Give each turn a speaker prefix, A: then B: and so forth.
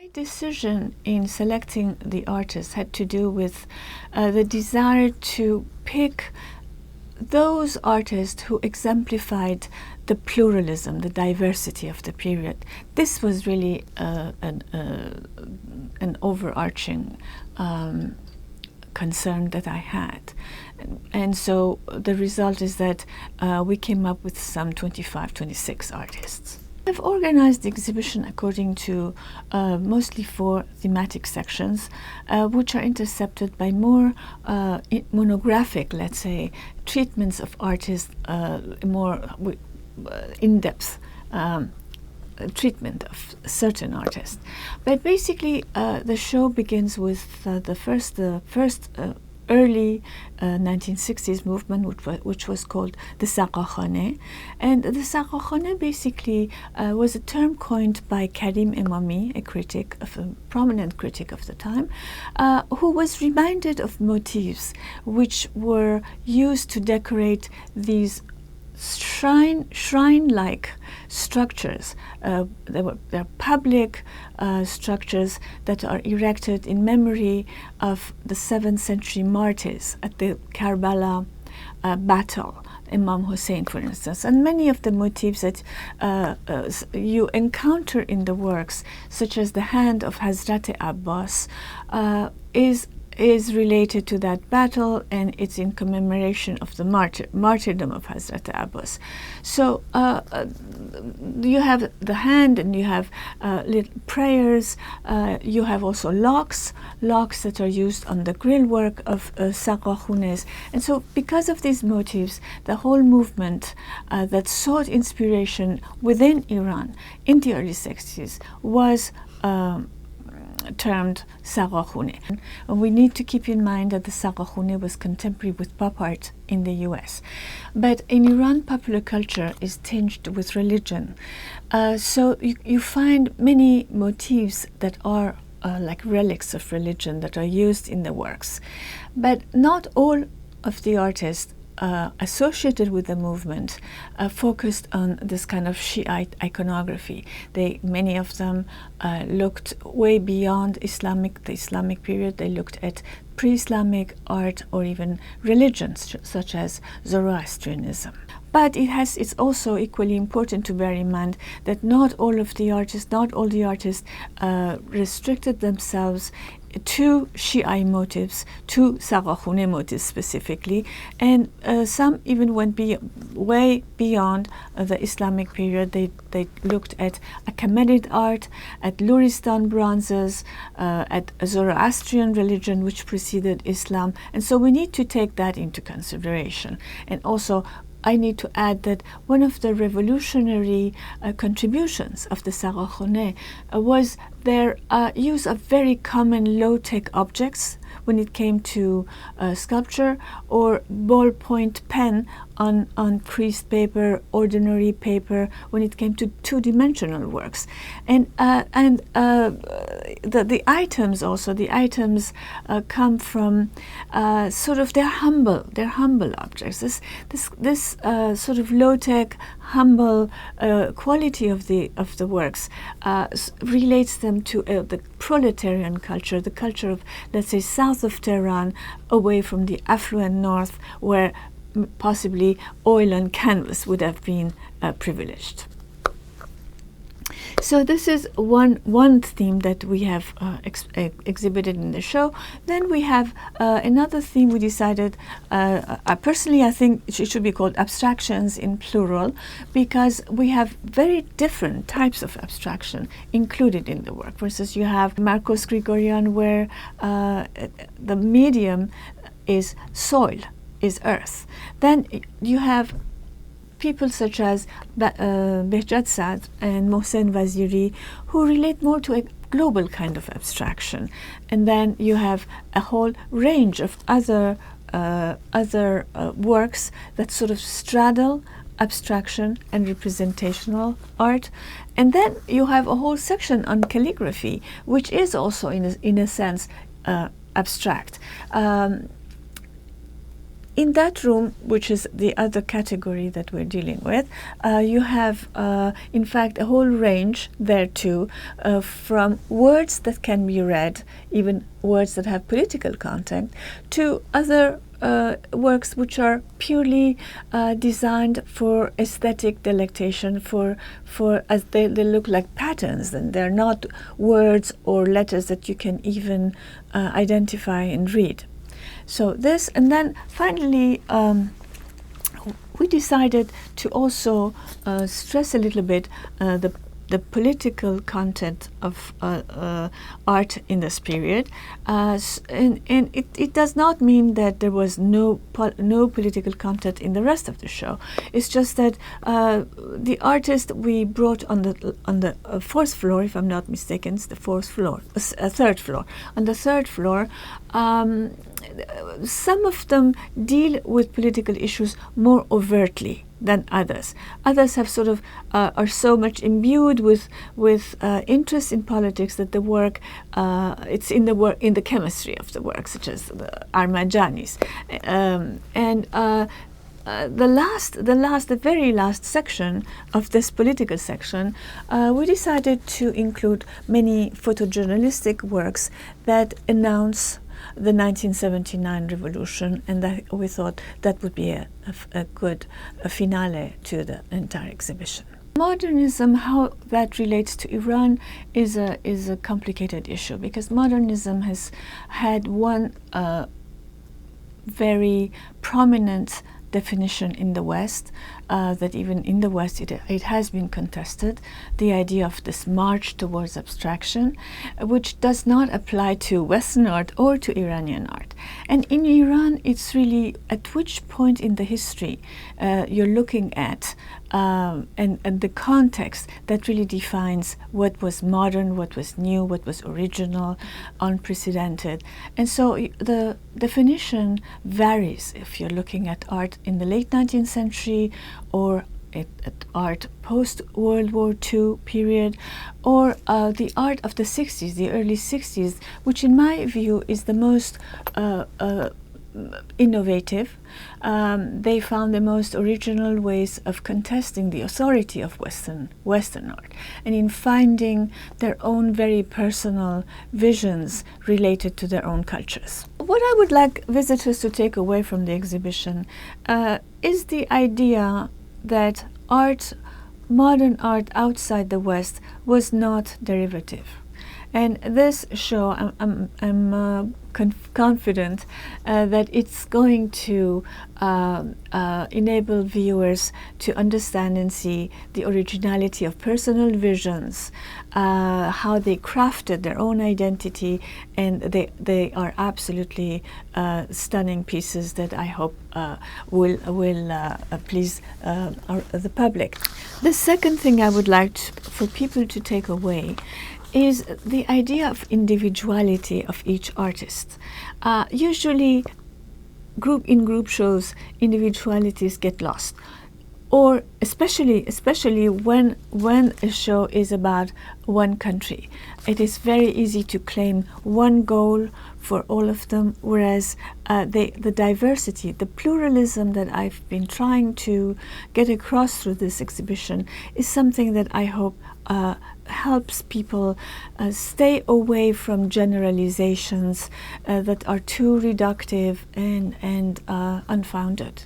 A: My decision in selecting the artists had to do with the desire to pick those artists who exemplified the pluralism, the diversity of the period. This was really an overarching concern that I had. And so the result is that we came up with some 25, 26 artists. I've organized the exhibition according to mostly 4 thematic sections, which are intercepted by more monographic, let's say, treatments of artists, more in-depth treatment of certain artists. But basically, the show begins with the first early 1960s movement, which was called the Saqakhane. And the Saqakhane basically was a term coined by Karim Imami, a prominent critic of the time, who was reminded of motifs which were used to decorate these shrine-like structures. They're public structures that are erected in memory of the 7th century martyrs at the Karbala battle, Imam Hussein, for instance. And many of the motifs that you encounter in the works, such as the hand of Hazrat Abbas, is related to that battle, and it's in commemoration of the martyrdom of Hazrat Abbas. So you have the hand, and you have little prayers. You have also locks that are used on the grill work of Saqakhunes. And so because of these motifs, the whole movement that sought inspiration within Iran in the early 60s was termed Saqakhune. And we need to keep in mind that the Saqakhune was contemporary with pop art in the US. But in Iran, popular culture is tinged with religion. So you find many motifs that are like relics of religion that are used in the works. But not all of the artists associated with the movement focused on this kind of Shiite iconography. Many of them looked way beyond the Islamic period. They looked at pre-Islamic art or even religions such as Zoroastrianism. But it's also equally important to bear in mind that not all the artists restricted themselves to Shiite motifs, to Saqakhune motifs specifically, and some even went way beyond the Islamic period. They looked at Achaemenid art, at Luristan bronzes, at Zoroastrian religion, which preceded Islam, and so we need to take that into consideration. And also, I need to add that one of the revolutionary contributions of the Saqakhune was their use of very common low-tech objects when it came to sculpture, or ballpoint pen on creased paper, ordinary paper, when it came to two-dimensional works. And the items come from sort of they're humble objects. This sort of low-tech, humble quality of the works relates them to the proletarian culture, the culture of, let's say, south of Tehran, away from the affluent north, where possibly oil and canvas would have been privileged. So this is one theme that we have exhibited in the show. Then we have another theme we decided, personally I think it should be called abstractions in plural, because we have very different types of abstraction included in the work. For instance, you have Marcos Grigorian, where the medium is soil, is earth. Then you have people such as Behjat Sadr and Mohsen Vaziri, who relate more to a global kind of abstraction. And then you have a whole range of other works that sort of straddle abstraction and representational art. And then you have a whole section on calligraphy, which is also in a sense abstract. in that room, which is the other category that we're dealing with, you have, in fact, a whole range there too, from words that can be read, even words that have political content, to other works which are purely designed for aesthetic delectation, for as they look like patterns, and they're not words or letters that you can even identify and read. So this, and then finally, we decided to also stress a little bit the political content of art in this period, and it does not mean that there was no political content in the rest of the show. It's just that the artist we brought on the fourth floor, if I'm not mistaken, it's the fourth floor, third floor. On the third floor, some of them deal with political issues more overtly than others. Others have sort of are so much imbued with interest in politics that the work it's in the chemistry of the work, such as the Armajani's, and the very last section of this political section, we decided to include many photojournalistic works that announce the 1979 revolution, and that we thought that would be a good finale to the entire exhibition. Modernism, how that relates to Iran, is a complicated issue, because modernism has had one very prominent definition in the West, that even in the West it has been contested, the idea of this march towards abstraction, which does not apply to Western art or to Iranian art. And in Iran, it's really at which point in the history you're looking at, and the context that really defines what was modern, what was new, what was original, unprecedented. And so the definition varies if you're looking at art in the late 19th century, or at art post-World War II period, or the art of the 60s, the early 60s, which in my view is the most innovative. They found the most original ways of contesting the authority of Western art, and in finding their own very personal visions related to their own cultures. What I would like visitors to take away from the exhibition is the idea that modern art outside the West was not derivative. And this show, I'm confident that it's going to enable viewers to understand and see the originality of personal visions, how they crafted their own identity, and they are absolutely stunning pieces that I hope will please the public. The second thing I would like for people to take away is the idea of individuality of each artist. Usually, in group shows, individualities get lost, or especially when a show is about one country. It is very easy to claim one goal for all of them, whereas the diversity, the pluralism that I've been trying to get across through this exhibition is something that I hope helps people stay away from generalizations that are too reductive and unfounded.